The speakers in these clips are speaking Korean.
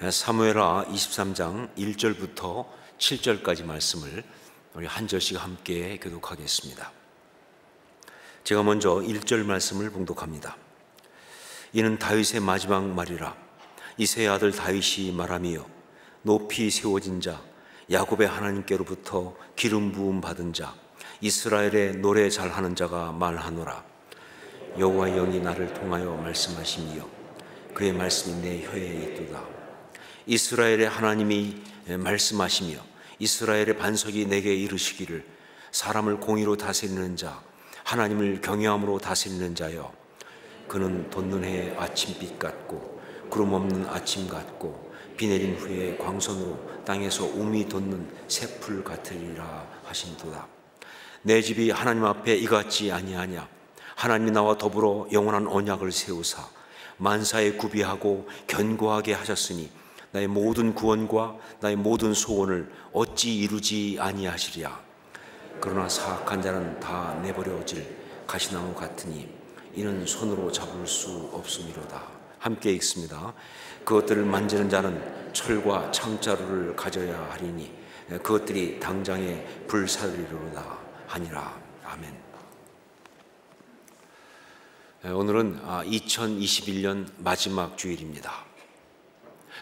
사무엘하 23장 1절부터 7절까지 말씀을 우리 한 절씩 함께 교독하겠습니다. 제가 먼저 1절 말씀을 봉독합니다. 이는 다윗의 마지막 말이라. 이새의 아들 다윗이 말하며 높이 세워진 자 야곱의 하나님께로부터 기름 부음 받은 자 이스라엘의 노래 잘하는 자가 말하노라. 여호와의 영이 나를 통하여 말씀하시며 그의 말씀이 내 혀에 있도다. 이스라엘의 하나님이 말씀하시며 이스라엘의 반석이 내게 이르시기를 사람을 공의로 다스리는 자 하나님을 경외함으로 다스리는 자여 그는 돋는 해의 아침빛 같고 구름 없는 아침 같고 비 내린 후에 광선으로 땅에서 우미 돋는 새풀 같으리라 하신도다. 내 집이 하나님 앞에 이같지 아니하냐. 하나님이 나와 더불어 영원한 언약을 세우사 만사에 구비하고 견고하게 하셨으니 나의 모든 구원과 나의 모든 소원을 어찌 이루지 아니하시랴. 그러나 사악한 자는 다 내버려질 가시나무 같으니 이는 손으로 잡을 수 없음이로다. 함께 읽습니다. 그것들을 만지는 자는 철과 창자루를 가져야 하리니 그것들이 당장에 불사르리로다 하니라. 아멘. 오늘은 2021년 마지막 주일입니다.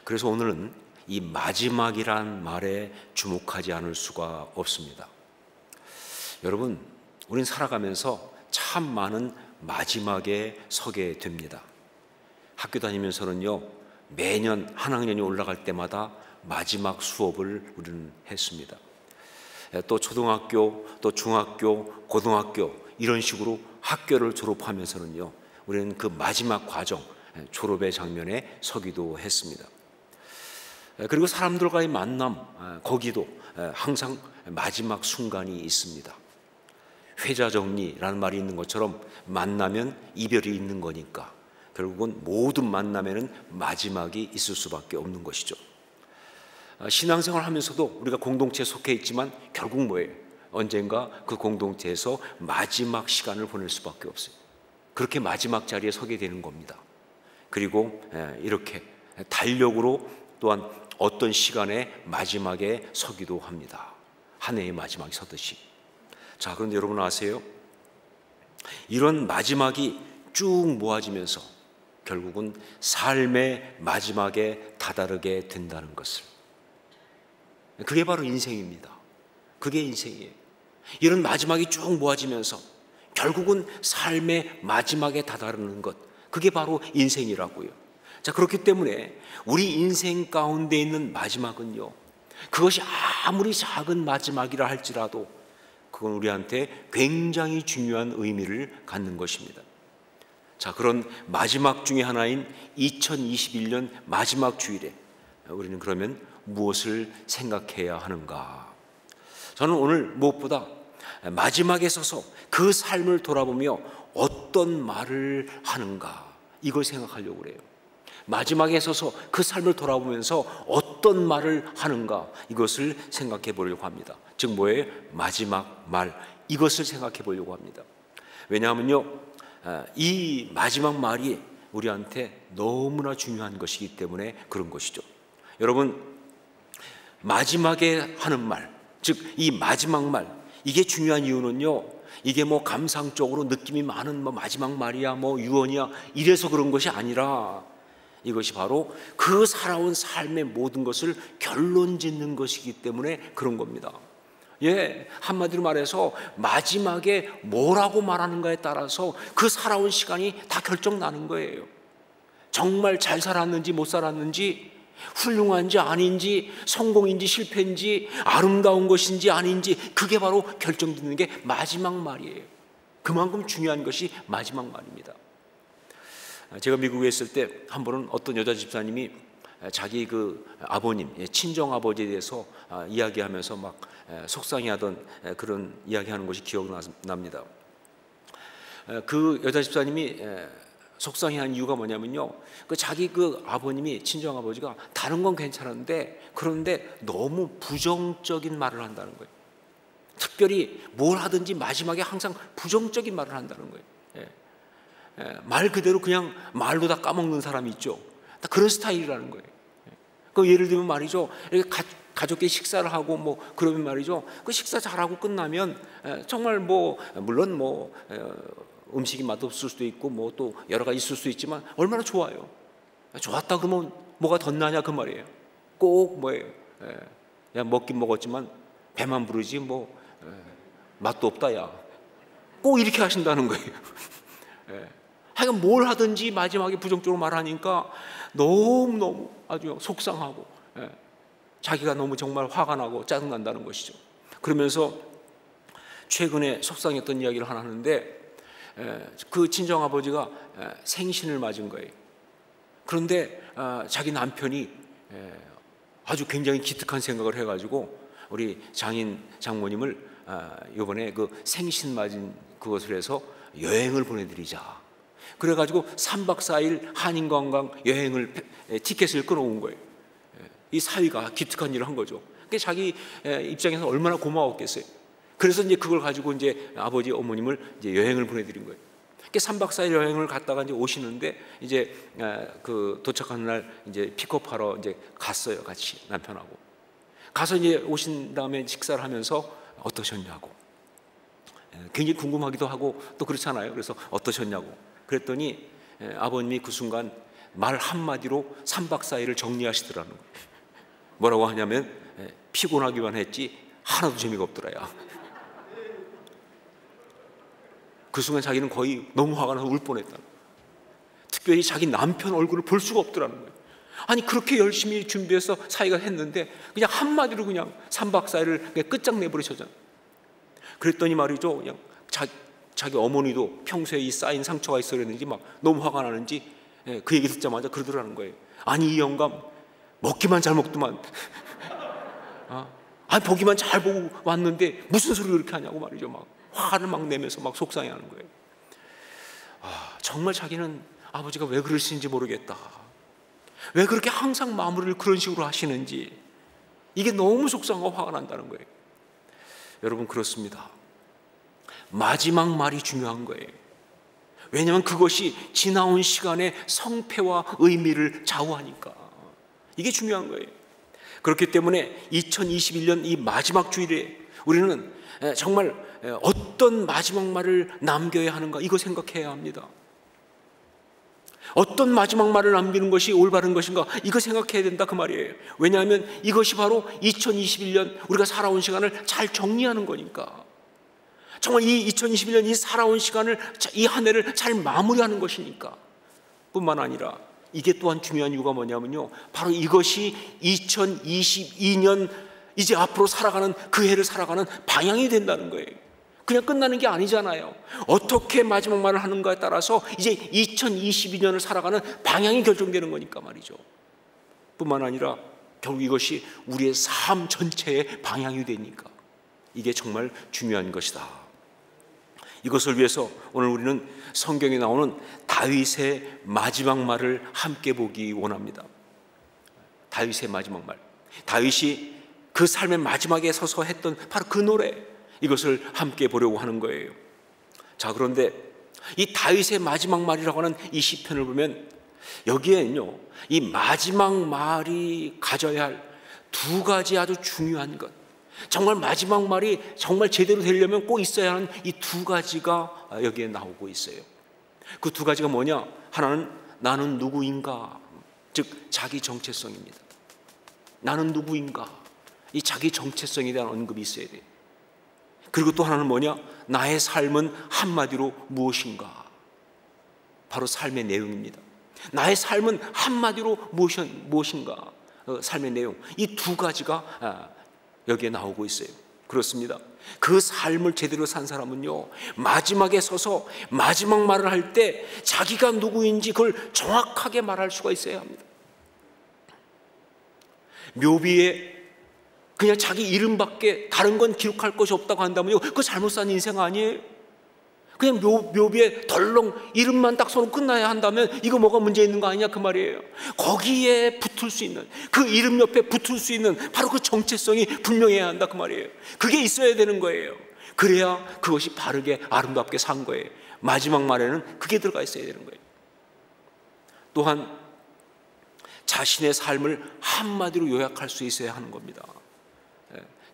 그래서 오늘은 이 마지막이란 말에 주목하지 않을 수가 없습니다. 여러분, 우린 살아가면서 참 많은 마지막에 서게 됩니다. 학교 다니면서는요, 매년 한 학년이 올라갈 때마다 마지막 수업을 우리는 했습니다. 또 초등학교, 또 중학교, 고등학교 이런 식으로 학교를 졸업하면서는요, 우리는 그 마지막 과정, 졸업의 장면에 서기도 했습니다. 그리고 사람들과의 만남, 거기도 항상 마지막 순간이 있습니다. 회자정리라는 말이 있는 것처럼 만나면 이별이 있는 거니까 결국은 모든 만남에는 마지막이 있을 수밖에 없는 것이죠. 신앙생활 하면서도 우리가 공동체에 속해 있지만 결국 뭐예요? 언젠가 그 공동체에서 마지막 시간을 보낼 수밖에 없어요. 그렇게 마지막 자리에 서게 되는 겁니다. 그리고 이렇게 달력으로 또한 어떤 시간에 마지막에 서기도 합니다. 한 해의 마지막에 서듯이. 자, 그런데 여러분 아세요? 이런 마지막이 쭉 모아지면서 결국은 삶의 마지막에 다다르게 된다는 것을. 그게 바로 인생입니다. 그게 인생이에요. 이런 마지막이 쭉 모아지면서 결국은 삶의 마지막에 다다르는 것. 그게 바로 인생이라고요. 자, 그렇기 때문에 우리 인생 가운데 있는 마지막은요, 그것이 아무리 작은 마지막이라 할지라도 그건 우리한테 굉장히 중요한 의미를 갖는 것입니다. 자, 그런 마지막 중에 하나인 2021년 마지막 주일에 우리는 그러면 무엇을 생각해야 하는가? 저는 오늘 무엇보다 마지막에 서서 그 삶을 돌아보며 어떤 말을 하는가, 이걸 생각하려고 그래요. 마지막에 서서 그 삶을 돌아보면서 어떤 말을 하는가, 이것을 생각해 보려고 합니다. 즉 뭐예요? 마지막 말, 이것을 생각해 보려고 합니다. 왜냐하면요, 이 마지막 말이 우리한테 너무나 중요한 것이기 때문에 그런 것이죠. 여러분, 마지막에 하는 말, 즉 이 마지막 말, 이게 중요한 이유는요, 이게 뭐 감상적으로 느낌이 많은 뭐 마지막 말이야, 뭐 유언이야, 이래서 그런 것이 아니라 이것이 바로 그 살아온 삶의 모든 것을 결론 짓는 것이기 때문에 그런 겁니다. 예, 한마디로 말해서 마지막에 뭐라고 말하는가에 따라서 그 살아온 시간이 다 결정나는 거예요. 정말 잘 살았는지 못 살았는지, 훌륭한지 아닌지, 성공인지 실패인지, 아름다운 것인지 아닌지, 그게 바로 결정짓는 게 마지막 말이에요. 그만큼 중요한 것이 마지막 말입니다. 제가 미국에 있을 때 한 번은 어떤 여자 집사님이 자기 그 아버님, 친정 아버지에 대해서 이야기하면서 막 속상해하던 그런 이야기하는 것이 기억납니다. 그 여자 집사님이 속상해한 이유가 뭐냐면요, 그 자기 그 아버님이, 친정 아버지가 다른 건 괜찮은데 그런데 너무 부정적인 말을 한다는 거예요. 특별히 뭘 하든지 마지막에 항상 부정적인 말을 한다는 거예요. 말 그대로 그냥 말로 다 까먹는 사람이 있죠. 다 그런 스타일이라는 거예요. 그 예를 들면 말이죠, 이렇게 가족끼리 식사를 하고 뭐 그러면 말이죠, 그 식사 잘하고 끝나면 정말 뭐 물론 뭐 음식이 맛없을 수도 있고 뭐 또 여러 가지 있을 수 있지만 얼마나 좋아요. 좋았다 그러면 뭐가 덧나냐 그 말이에요. 꼭 뭐예요, 야 먹긴 먹었지만 배만 부르지 뭐 맛도 없다 야, 꼭 이렇게 하신다는 거예요. 하여간 뭘 하든지 마지막에 부정적으로 말하니까 너무너무 아주 속상하고 자기가 너무 정말 화가 나고 짜증난다는 것이죠. 그러면서 최근에 속상했던 이야기를 하나 하는데, 그 친정아버지가 생신을 맞은 거예요. 그런데 자기 남편이 아주 굉장히 기특한 생각을 해가지고 우리 장모님을 이번에 그 생신 맞은 그것을 해서 여행을 보내드리자. 그래가지고 3박 4일 한인관광 여행을 티켓을 끊어온 거예요. 이 사위가 기특한 일을 한 거죠. 그게 자기 입장에서 얼마나 고마웠겠어요. 그래서 이제 그걸 가지고 이제 아버지 어머님을 이제 여행을 보내드린 거예요. 3박 4일 여행을 갔다가 이제 오시는데 이제 그 도착하는 날 이제 픽업하러 이제 갔어요. 같이 남편하고 가서 이제 오신 다음에 식사를 하면서 어떠셨냐고, 굉장히 궁금하기도 하고 또 그렇잖아요. 그래서 어떠셨냐고 그랬더니 아버님이 그 순간 말 한마디로 3박 4일을 정리하시더라는 거예요. 뭐라고 하냐면 피곤하기만 했지 하나도 재미가 없더라야. 그 순간 자기는 거의 너무 화가 나서 울 뻔했다. 특별히 자기 남편 얼굴을 볼 수가 없더라는 거예요. 아니 그렇게 열심히 준비해서 사이가 했는데 그냥 한마디로 그냥 3박 4일을 그냥 끝장내버리셨잖아요. 그랬더니 말이죠, 그냥 자기 어머니도 평소에 이 쌓인 상처가 있어 그랬는지 막 너무 화가 나는지 그 얘기 듣자마자 그러더라는 거예요. 아니 이 영감 먹기만 잘 먹더만 아니 보기만 잘 보고 왔는데 무슨 소리를 그렇게 하냐고 말이죠. 막 화를 막 내면서 막 속상해하는 거예요. 정말 자기는 아버지가 왜 그러시는지 모르겠다. 왜 그렇게 항상 마무리를 그런 식으로 하시는지 이게 너무 속상하고 화가 난다는 거예요. 여러분 그렇습니다. 마지막 말이 중요한 거예요. 왜냐하면 그것이 지나온 시간의 성패와 의미를 좌우하니까. 이게 중요한 거예요. 그렇기 때문에 2021년 이 마지막 주일에 우리는 정말 어떤 마지막 말을 남겨야 하는가 이거 생각해야 합니다. 어떤 마지막 말을 남기는 것이 올바른 것인가 이거 생각해야 된다 그 말이에요. 왜냐하면 이것이 바로 2021년 우리가 살아온 시간을 잘 정리하는 거니까. 정말 이 2021년 이 살아온 시간을, 이 한 해를 잘 마무리하는 것이니까. 뿐만 아니라 이게 또한 중요한 이유가 뭐냐면요, 바로 이것이 2022년 이제 앞으로 살아가는 그 해를 살아가는 방향이 된다는 거예요. 그냥 끝나는 게 아니잖아요. 어떻게 마지막 말을 하는가에 따라서 이제 2022년을 살아가는 방향이 결정되는 거니까 말이죠. 뿐만 아니라 결국 이것이 우리의 삶 전체의 방향이 되니까 이게 정말 중요한 것이다. 이것을 위해서 오늘 우리는 성경에 나오는 다윗의 마지막 말을 함께 보기 원합니다. 다윗의 마지막 말, 다윗이 그 삶의 마지막에 서서 했던 바로 그 노래, 이것을 함께 보려고 하는 거예요. 자, 그런데 이 다윗의 마지막 말이라고 하는 이 시편을 보면 여기에는요, 이 마지막 말이 가져야 할 두 가지 아주 중요한 것, 정말 마지막 말이 정말 제대로 되려면 꼭 있어야 하는 이 두 가지가 여기에 나오고 있어요. 그 두 가지가 뭐냐? 하나는 나는 누구인가, 즉 자기 정체성입니다. 나는 누구인가, 이 자기 정체성에 대한 언급이 있어야 돼요. 그리고 또 하나는 뭐냐? 나의 삶은 한마디로 무엇인가, 바로 삶의 내용입니다. 나의 삶은 한마디로 무엇인가, 삶의 내용, 이 두 가지가 여기에 나오고 있어요. 그렇습니다. 그 삶을 제대로 산 사람은요, 마지막에 서서 마지막 말을 할 때 자기가 누구인지 그걸 정확하게 말할 수가 있어야 합니다. 묘비에 그냥 자기 이름밖에 다른 건 기록할 것이 없다고 한다면요, 그거 잘못 산 인생 아니에요? 그냥 묘비에 덜렁 이름만 딱 써놓고 끝나야 한다면 이거 뭐가 문제 있는 거 아니냐 그 말이에요. 거기에 붙을 수 있는, 그 이름 옆에 붙을 수 있는 바로 그 정체성이 분명해야 한다 그 말이에요. 그게 있어야 되는 거예요. 그래야 그것이 바르게 아름답게 산 거예요. 마지막 말에는 그게 들어가 있어야 되는 거예요. 또한 자신의 삶을 한마디로 요약할 수 있어야 하는 겁니다.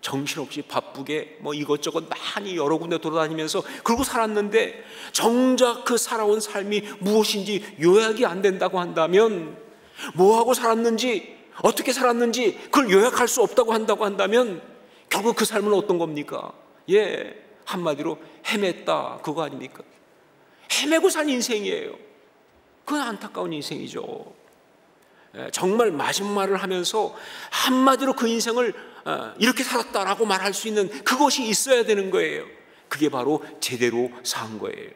정신없이 바쁘게 이것저것 많이 여러 군데 돌아다니면서 그러고 살았는데 정작 그 살아온 삶이 무엇인지 요약이 안 된다고 한다면, 뭐하고 살았는지 어떻게 살았는지 그걸 요약할 수 없다고 한다면 결국 그 삶은 어떤 겁니까? 한마디로 헤맸다, 그거 아닙니까? 헤매고 산 인생이에요. 그건 안타까운 인생이죠. 정말 마지막 말을 하면서 한마디로 그 인생을 이렇게 살았다라고 말할 수 있는 그것이 있어야 되는 거예요. 그게 바로 제대로 산 거예요.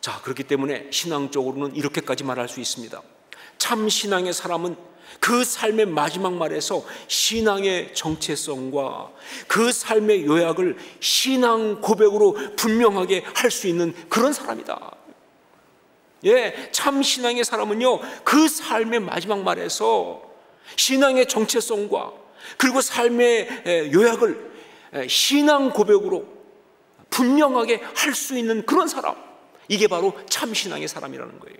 자, 그렇기 때문에 신앙적으로는 이렇게까지 말할 수 있습니다. 참 신앙의 사람은 그 삶의 마지막 말에서 신앙의 정체성과 그 삶의 요약을 신앙 고백으로 분명하게 할 수 있는 그런 사람이다. 참 신앙의 사람은요, 그 삶의 마지막 말에서 신앙의 정체성과 그리고 삶의 요약을 신앙 고백으로 분명하게 할 수 있는 그런 사람, 이게 바로 참 신앙의 사람이라는 거예요.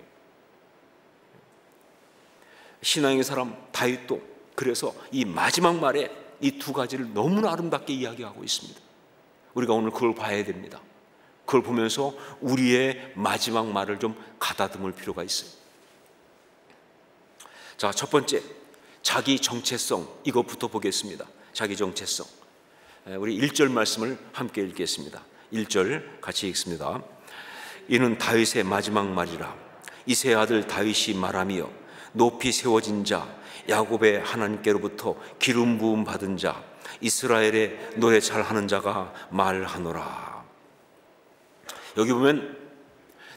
신앙의 사람 다윗도 그래서 이 마지막 말에 이 두 가지를 너무나 아름답게 이야기하고 있습니다. 우리가 오늘 그걸 봐야 됩니다. 그걸 보면서 우리의 마지막 말을 좀 가다듬을 필요가 있어요. 자, 첫 번째, 자기 정체성, 이것부터 보겠습니다. 자기 정체성. 우리 1절 말씀을 함께 읽겠습니다. 1절 같이 읽습니다. 이는 다윗의 마지막 말이라. 이새의 아들 다윗이 말하며 높이 세워진 자, 야곱의 하나님께로부터 기름 부음 받은 자, 이스라엘의 노래 잘하는 자가 말하노라. 여기 보면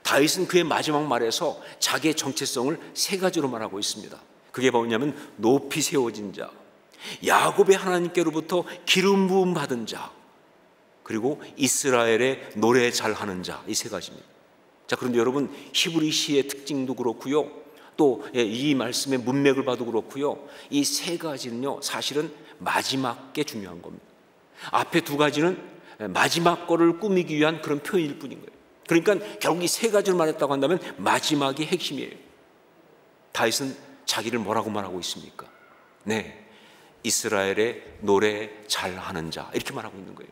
다윗은 그의 마지막 말에서 자기의 정체성을 세 가지로 말하고 있습니다. 그게 뭐냐면 높이 세워진 자, 야곱의 하나님께로부터 기름 부음 받은 자, 그리고 이스라엘의 노래 잘하는 자, 이 세 가지입니다. 자, 그런데 여러분, 히브리 시의 특징도 그렇고요, 또 이 말씀의 문맥을 봐도 그렇고요, 이 세 가지는요 사실은 마지막 게 중요한 겁니다. 앞에 두 가지는 마지막 거를 꾸미기 위한 그런 표현일 뿐인 거예요. 그러니까 결국 이 세 가지를 말했다고 한다면 마지막이 핵심이에요. 다윗은 자기를 뭐라고 말하고 있습니까? 이스라엘의 노래 잘하는 자, 이렇게 말하고 있는 거예요.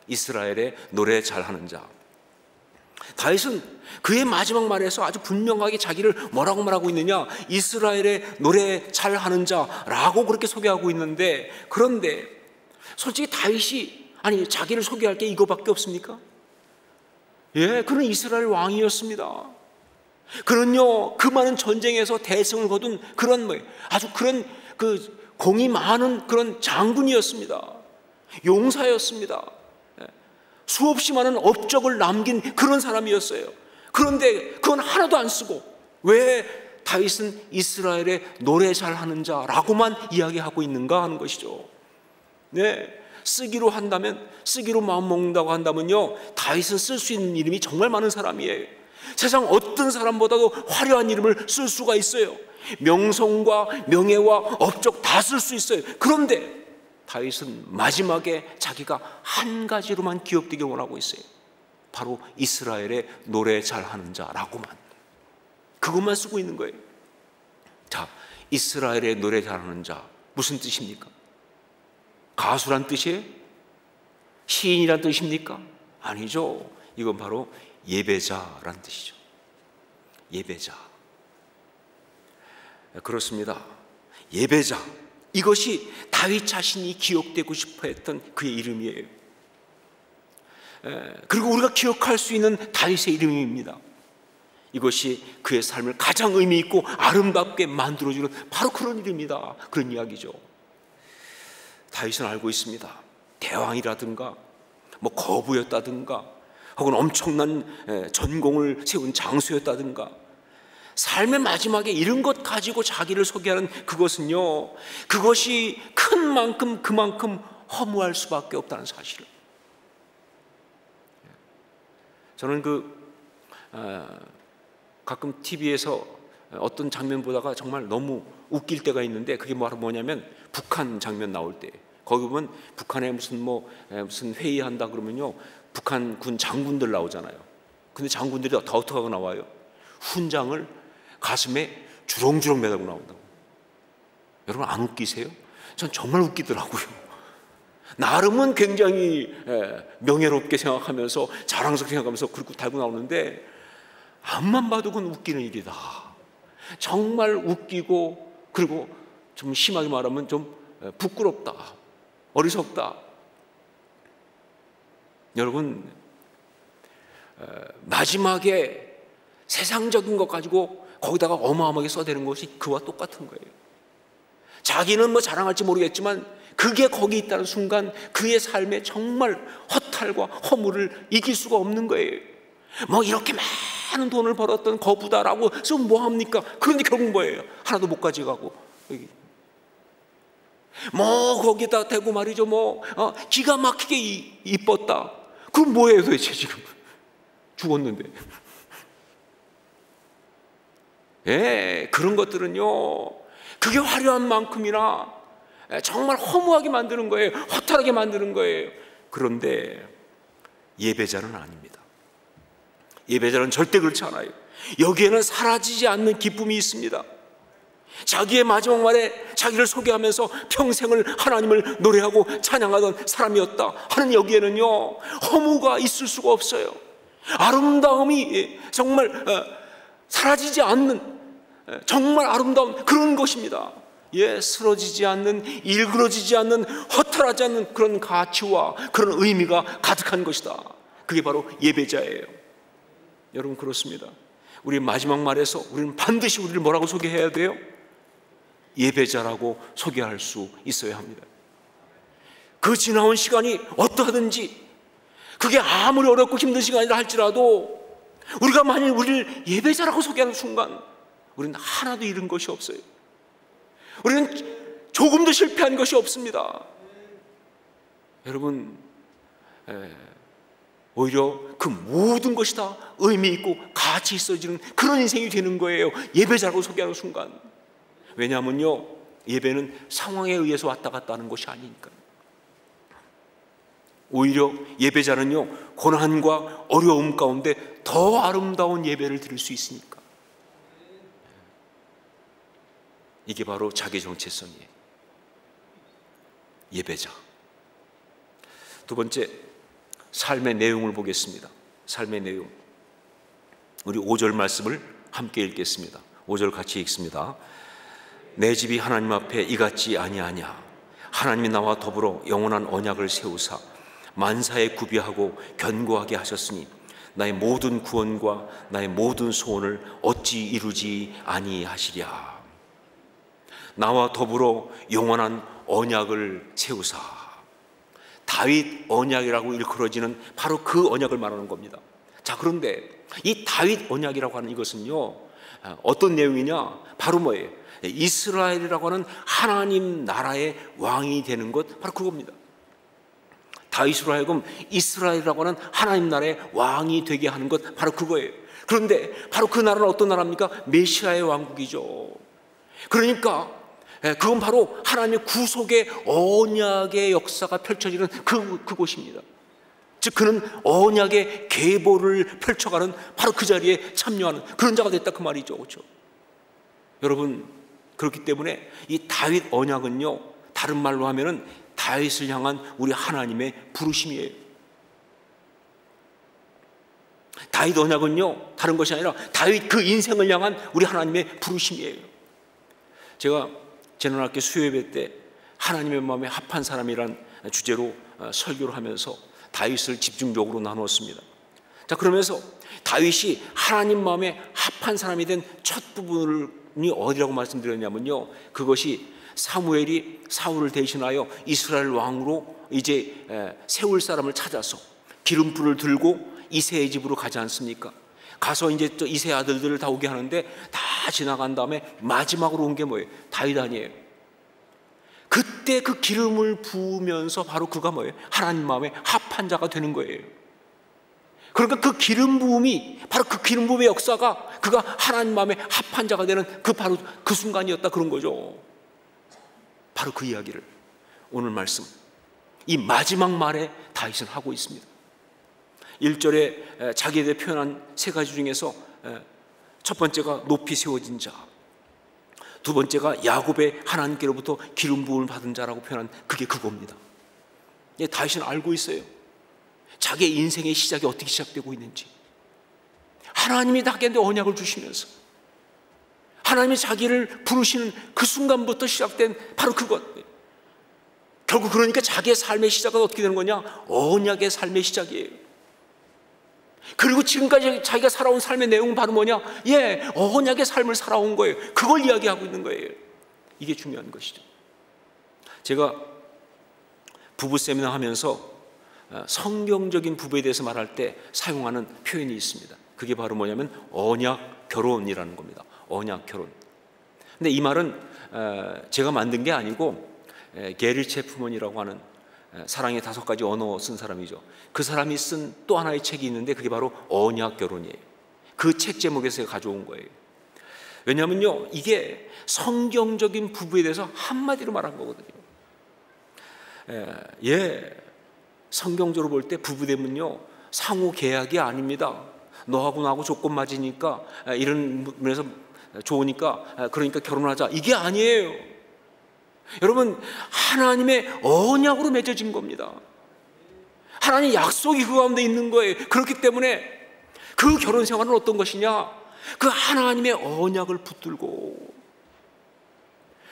이스라엘의 노래 잘하는 자. 다윗은 그의 마지막 말에서 아주 분명하게 자기를 뭐라고 말하고 있느냐, 이스라엘의 노래 잘하는 자라고 그렇게 소개하고 있는데, 그런데 솔직히 다윗이 자기를 소개할 게 이거밖에 없습니까? 그는 이스라엘 왕이었습니다. 그는요, 그 많은 전쟁에서 대승을 거둔 그런 아주 그런 공이 많은 그런 장군이었습니다. 용사였습니다. 수없이 많은 업적을 남긴 그런 사람이었어요. 그런데 그건 하나도 안 쓰고 왜 다윗은 이스라엘의 노래 잘하는 자라고만 이야기하고 있는가 하는 것이죠. 쓰기로 마음 먹는다고 한다면요, 다윗은 쓸 수 있는 이름이 정말 많은 사람이에요. 세상 어떤 사람보다도 화려한 이름을 쓸 수가 있어요. 명성과 명예와 업적 다 쓸 수 있어요. 그런데 다윗은 마지막에 자기가 한 가지로만 기억되길 원하고 있어요. 바로 이스라엘의 노래 잘하는 자라고만, 그것만 쓰고 있는 거예요. 자, 이스라엘의 노래 잘하는 자, 무슨 뜻입니까? 가수란 뜻이에요? 시인이란 뜻입니까? 아니죠. 이건 바로 예배자란 뜻이죠. 예배자. 그렇습니다. 예배자, 이것이 다윗 자신이 기억되고 싶어 했던 그의 이름이에요. 그리고 우리가 기억할 수 있는 다윗의 이름입니다. 이것이 그의 삶을 가장 의미 있고 아름답게 만들어주는 바로 그런 이름이다, 그런 이야기죠. 다윗은 알고 있습니다. 대왕이라든가 거부였다든가 혹은 엄청난 전공을 세운 장수였다든가, 삶의 마지막에 이런 것 가지고 자기를 소개하는 그것은요, 그것이 큰 만큼 그만큼 허무할 수밖에 없다는 사실을. 저는 가끔 TV에서 어떤 장면 보다가 정말 너무 웃길 때가 있는데, 그게 뭐냐면 북한 장면 나올 때, 거기 보면 북한에 무슨 회의한다 그러면요, 북한 군 장군들 나오잖아요. 근데 장군들이 다 어떻게 하고 나와요? 훈장을 가슴에 주렁주렁 매달고 나온다고. 여러분 안 웃기세요? 전 정말 웃기더라고요. 나름은 굉장히 명예롭게 생각하면서 자랑스럽게 생각하면서 그렇게 달고 나오는데 앞만 봐도 그건 웃기는 일이다. 정말 웃기고, 그리고 좀 심하게 말하면 좀 부끄럽다, 어리석다. 여러분, 마지막에 세상적인 것 가지고 거기다가 어마어마하게 써대는 것이 그와 똑같은 거예요. 자기는 뭐 자랑할지 모르겠지만 그게 거기 있다는 순간 그의 삶에 정말 허탈과 허물을 이길 수가 없는 거예요. 뭐 이렇게 많은 돈을 벌었던 거부다라고 쓰면 뭐합니까? 그런데 결국 뭐예요? 하나도 못 가져가고, 뭐 거기다 대고 말이죠, 뭐 기가 막히게 이뻤다. 그럼 뭐예요 도대체? 지금 죽었는데. 예, 그런 것들은요, 그게 화려한 만큼이나 정말 허무하게 만드는 거예요. 허탈하게 만드는 거예요. 그런데 예배자는 아닙니다. 예배자는 절대 그렇지 않아요. 여기에는 사라지지 않는 기쁨이 있습니다. 자기의 마지막 말에 자기를 소개하면서 평생을 하나님을 노래하고 찬양하던 사람이었다 하는 여기에는요, 허무가 있을 수가 없어요. 아름다움이 정말 사라지지 않는 정말 아름다운 그런 것입니다. 예, 쓰러지지 않는, 일그러지지 않는, 허탈하지 않는 그런 가치와 그런 의미가 가득한 것이다. 그게 바로 예배자예요. 여러분, 그렇습니다. 우리 마지막 말에서 우리는 반드시 우리를 뭐라고 소개해야 돼요? 예배자라고 소개할 수 있어야 합니다. 그 지나온 시간이 어떠하든지, 그게 아무리 어렵고 힘든 시간이라 할지라도 우리가 만일 우리를 예배자라고 소개하는 순간 우리는 하나도 잃은 것이 없어요. 우리는 조금도 실패한 것이 없습니다. 여러분, 오히려 그 모든 것이 다 의미 있고 가치 있어지는 그런 인생이 되는 거예요. 예배자라고 소개하는 순간. 왜냐하면요, 예배는 상황에 의해서 왔다 갔다 하는 것이 아니니까요. 오히려 예배자는요, 고난과 어려움 가운데 더 아름다운 예배를 드릴 수 있으니까. 이게 바로 자기 정체성이에요. 예배자. 두 번째, 삶의 내용을 보겠습니다. 삶의 내용. 우리 5절 말씀을 함께 읽겠습니다. 5절 같이 읽습니다. 내 집이 하나님 앞에 이같지 아니하냐. 하나님이 나와 더불어 영원한 언약을 세우사 만사에 구비하고 견고하게 하셨으니 나의 모든 구원과 나의 모든 소원을 어찌 이루지 아니하시랴. 나와 더불어 영원한 언약을 세우사. 다윗 언약이라고 일컬어지는 바로 그 언약을 말하는 겁니다. 자, 그런데 이 다윗 언약이라고 하는 이것은요, 어떤 내용이냐? 바로 뭐예요? 이스라엘이라고 하는 하나님 나라의 왕이 되는 것, 바로 그겁니다. 다윗으로 하여금 이스라엘이라고 하는 하나님 나라의 왕이 되게 하는 것, 바로 그거예요. 그런데 바로 그 나라는 어떤 나라입니까? 메시아의 왕국이죠. 그러니까 그건 바로 하나님의 구속의 언약의 역사가 펼쳐지는 그곳입니다. 즉, 그는 언약의 계보를 펼쳐가는 바로 그 자리에 참여하는 그런 자가 됐다, 그 말이죠. 그렇죠? 여러분, 그렇기 때문에 이 다윗 언약은요, 다른 말로 하면은 다윗을 향한 우리 하나님의 부르심이에요. 다윗 언약은요, 다른 것이 아니라 다윗 그 인생을 향한 우리 하나님의 부르심이에요. 제가 재난학교 수요예배 때 하나님의 마음에 합한 사람이란 주제로 설교를 하면서 다윗을 집중적으로 나누었습니다. 자, 그러면서 다윗이 하나님 마음에 합한 사람이 된 첫 부분이 어디라고 말씀드렸냐면요, 그것이 사무엘이 사울을 대신하여 이스라엘 왕으로 이제 세울 사람을 찾아서 기름불을 들고 이새의 집으로 가지 않습니까? 가서 이제 또 이새 아들들을 다 오게 하는데 다 지나간 다음에 마지막으로 온 게 뭐예요? 다윗 아니에요. 그때 그 기름을 부으면서 바로 그가 뭐예요? 하나님 마음에 합한 자가 되는 거예요. 그러니까 그 기름 부음이, 바로 그 기름 부음의 역사가 그가 하나님 마음에 합한 자가 되는 그 바로 그 순간이었다, 그런 거죠. 바로 그 이야기를 오늘 말씀, 이 마지막 말에 다윗은 하고 있습니다. 1절에 자기에 대해 표현한 세 가지 중에서 첫 번째가 높이 세워진 자, 두 번째가 야곱의 하나님께로부터 기름 부음을 받은 자라고 표현한 그게 그겁니다. 예, 다윗은 알고 있어요. 자기의 인생의 시작이 어떻게 시작되고 있는지. 하나님이 자기한테 언약을 주시면서 하나님이 자기를 부르시는 그 순간부터 시작된 바로 그것. 결국 그러니까 자기의 삶의 시작은 어떻게 되는 거냐? 언약의 삶의 시작이에요. 그리고 지금까지 자기가 살아온 삶의 내용은 바로 뭐냐? 예, 언약의 삶을 살아온 거예요. 그걸 이야기하고 있는 거예요. 이게 중요한 것이죠. 제가 부부 세미나 하면서 성경적인 부부에 대해서 말할 때 사용하는 표현이 있습니다. 그게 바로 뭐냐면 언약 결혼이라는 겁니다. 언약 결혼. 근데 이 말은 제가 만든 게 아니고 게리 체프먼이라고 하는 사랑의 5가지 언어 쓴 사람이죠. 그 사람이 쓴 또 하나의 책이 있는데 그게 바로 언약 결혼이에요. 그 책 제목에서 가져온 거예요. 왜냐하면요, 이게 성경적인 부부에 대해서 한마디로 말한 거거든요. 성경적으로 볼 때 부부되면요 상호 계약이 아닙니다. 너하고 나하고 조건 맞으니까 이런 면에서 좋으니까 그러니까 결혼하자, 이게 아니에요. 여러분, 하나님의 언약으로 맺어진 겁니다. 하나님의 약속이 그 가운데 있는 거예요. 그렇기 때문에 그 결혼 생활은 어떤 것이냐? 그 하나님의 언약을 붙들고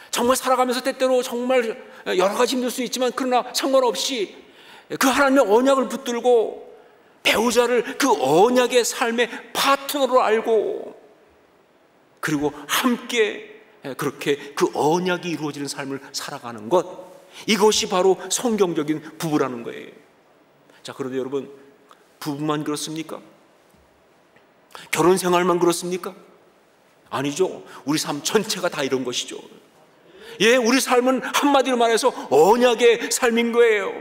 정말 살아가면서 때때로 정말 여러 가지 힘들 수 있지만 그러나 상관없이 그 하나님의 언약을 붙들고 배우자를 그 언약의 삶의 파트너로 알고 그리고 함께 그렇게 그 언약이 이루어지는 삶을 살아가는 것, 이것이 바로 성경적인 부부라는 거예요. 자, 그런데 여러분, 부부만 그렇습니까? 결혼 생활만 그렇습니까? 아니죠. 우리 삶 전체가 다 이런 것이죠. 예, 우리 삶은 한마디로 말해서 언약의 삶인 거예요.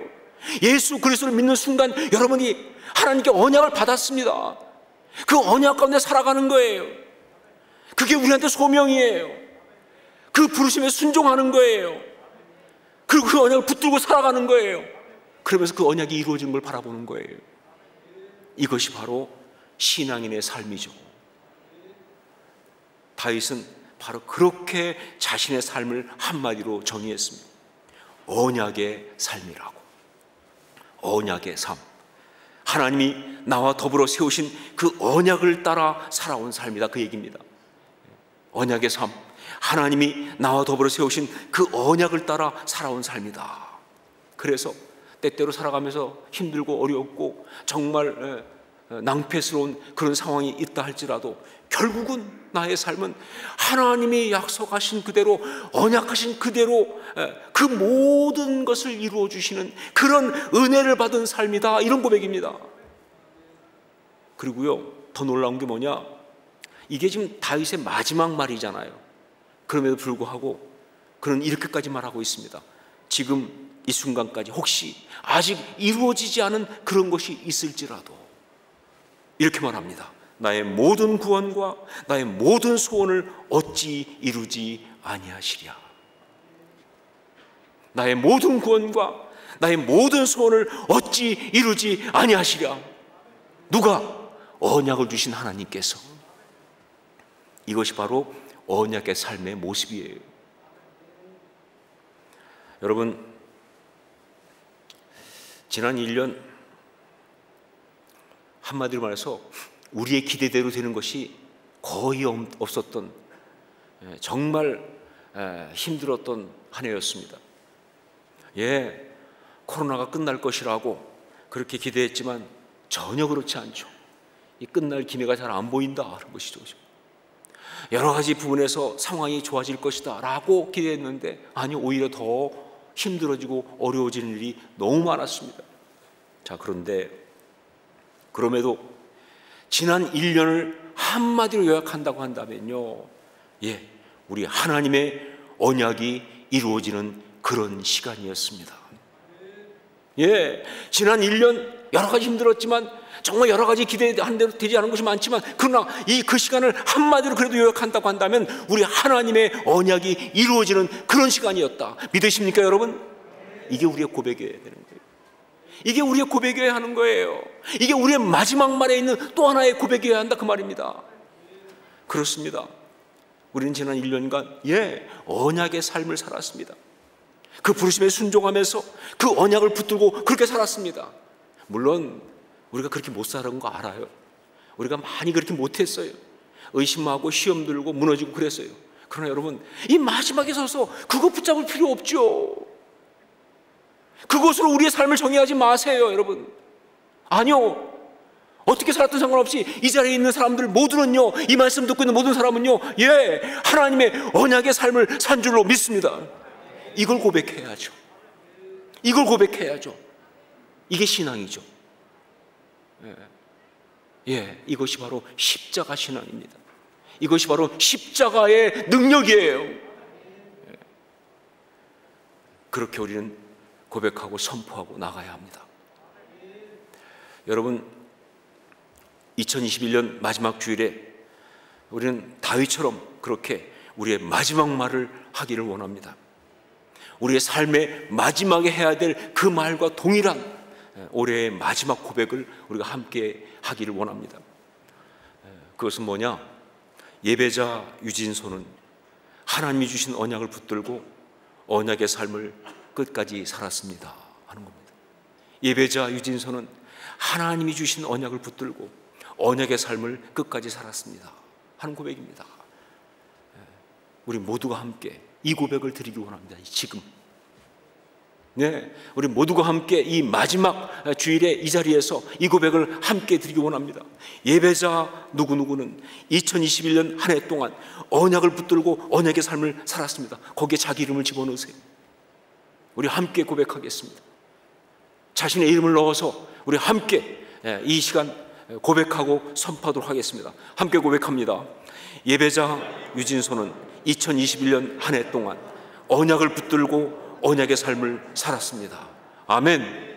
예수 그리스도를 믿는 순간 여러분이 하나님께 언약을 받았습니다. 그 언약 가운데 살아가는 거예요. 그게 우리한테 소명이에요. 그 부르심에 순종하는 거예요. 그리고 그 언약을 붙들고 살아가는 거예요. 그러면서 그 언약이 이루어지는 걸 바라보는 거예요. 이것이 바로 신앙인의 삶이죠. 다윗은 바로 그렇게 자신의 삶을 한마디로 정의했습니다. 언약의 삶이라고. 언약의 삶. 하나님이 나와 더불어 세우신 그 언약을 따라 살아온 삶이다, 그 얘기입니다. 언약의 삶. 하나님이 나와 더불어 세우신 그 언약을 따라 살아온 삶이다. 그래서 때때로 살아가면서 힘들고 어렵고 정말 낭패스러운 그런 상황이 있다 할지라도 결국은 나의 삶은 하나님이 약속하신 그대로, 언약하신 그대로 그 모든 것을 이루어 주시는 그런 은혜를 받은 삶이다, 이런 고백입니다. 그리고요, 더 놀라운 게 뭐냐, 이게 지금 다윗의 마지막 말이잖아요. 그럼에도 불구하고 그는 이렇게까지 말하고 있습니다. 지금 이 순간까지 혹시 아직 이루어지지 않은 그런 것이 있을지라도 이렇게 말합니다. 나의 모든 구원과 나의 모든 소원을 어찌 이루지 아니하시랴. 나의 모든 구원과 나의 모든 소원을 어찌 이루지 아니하시랴. 누가? 언약을 주신 하나님께서. 이것이 바로 언약의 삶의 모습이에요. 여러분, 지난 1년 한마디로 말해서 우리의 기대대로 되는 것이 거의 없었던, 정말 힘들었던 한 해였습니다. 예, 코로나가 끝날 것이라고 그렇게 기대했지만 전혀 그렇지 않죠. 이 끝날 기미가 잘 안 보인다 하는 것이죠. 여러 가지 부분에서 상황이 좋아질 것이다 라고 기대했는데 아니, 오히려 더 힘들어지고 어려워지는 일이 너무 많았습니다. 자, 그럼에도 지난 1년을 한마디로 요약한다고 한다면요, 예, 우리 하나님의 언약이 이루어지는 그런 시간이었습니다. 예, 지난 1년 여러 가지 힘들었지만 정말 여러 가지 기대한 대로 되지 않은 것이 많지만 그러나 그 시간을 한마디로 그래도 요약한다고 한다면 우리 하나님의 언약이 이루어지는 그런 시간이었다. 믿으십니까, 여러분? 이게 우리의 고백이어야 되는 거예요. 이게 우리의 고백이어야 하는 거예요. 이게 우리의 마지막 말에 있는 또 하나의 고백이어야 한다, 그 말입니다. 그렇습니다. 우리는 지난 1년간 언약의 삶을 살았습니다. 그 부르심에 순종하면서 그 언약을 붙들고 그렇게 살았습니다. 물론 우리가 그렇게 못 살은 거 알아요. 우리가 많이 그렇게 못했어요. 의심하고 시험 들고 무너지고 그랬어요. 그러나 여러분, 이 마지막에 서서 그거 붙잡을 필요 없죠. 그것으로 우리의 삶을 정의하지 마세요, 여러분. 아니요. 어떻게 살았든 상관없이 이 자리에 있는 사람들 모두는요, 이 말씀 듣고 있는 모든 사람은요, 하나님의 언약의 삶을 산 줄로 믿습니다. 이걸 고백해야죠. 이걸 고백해야죠. 이게 신앙이죠. 이것이 바로 십자가 신앙입니다. 이것이 바로 십자가의 능력이에요. 그렇게 우리는 고백하고 선포하고 나가야 합니다. 여러분, 2021년 마지막 주일에 우리는 다윗처럼 그렇게 우리의 마지막 말을 하기를 원합니다. 우리의 삶의 마지막에 해야 될 그 말과 동일한 올해의 마지막 고백을 우리가 함께 하기를 원합니다. 그것은 뭐냐? 예배자 유진소는 하나님이 주신 언약을 붙들고 언약의 삶을 끝까지 살았습니다 하는 겁니다. 예배자 유진소는 하나님이 주신 언약을 붙들고 언약의 삶을 끝까지 살았습니다 하는 고백입니다. 우리 모두가 함께 이 고백을 드리기 원합니다. 지금 우리 모두가 함께 이 마지막 주일에 이 자리에서 이 고백을 함께 드리기 원합니다. 예배자 누구누구는 2021년 한 해 동안 언약을 붙들고 언약의 삶을 살았습니다. 거기에 자기 이름을 집어넣으세요. 우리 함께 고백하겠습니다. 자신의 이름을 넣어서 우리 함께 이 시간 고백하고 선포하도록 하겠습니다. 함께 고백합니다. 예배자 유진소는 2021년 한 해 동안 언약을 붙들고 언약의 삶을 살았습니다. 아멘.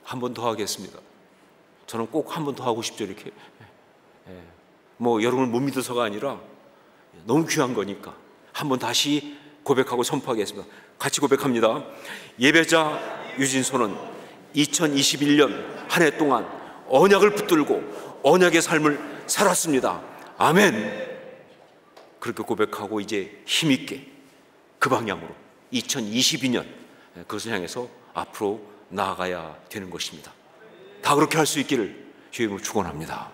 한 번 더 하겠습니다. 저는 꼭 한 번 더 하고 싶죠. 이렇게 여러분을 못 믿어서가 아니라 너무 귀한 거니까 한 번 다시 고백하고 선포하겠습니다. 같이 고백합니다. 예배자 유진소는 2021년 한 해 동안 언약을 붙들고 언약의 삶을 살았습니다. 아멘. 그렇게 고백하고 이제 힘있게 그 방향으로 2022년 그것을 향해서 앞으로 나아가야 되는 것입니다. 다 그렇게 할 수 있기를 주의 이름으로 축원합니다.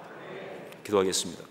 기도하겠습니다.